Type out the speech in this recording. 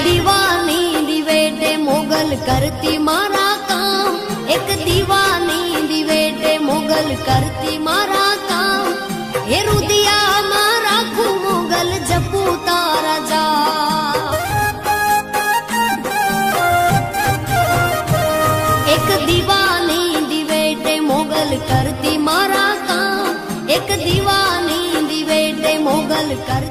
दीवानी दिवेटे मोगल करती मारा काम, एक दीवानी दिवेटे मोगल करती मारा काम। ये रुदिया मारा खू मोगल जपू तारा जा। एक दीवानी दिवेटे मोगल करती मारा काम, एक दीवानी दिवेटे मोगल कर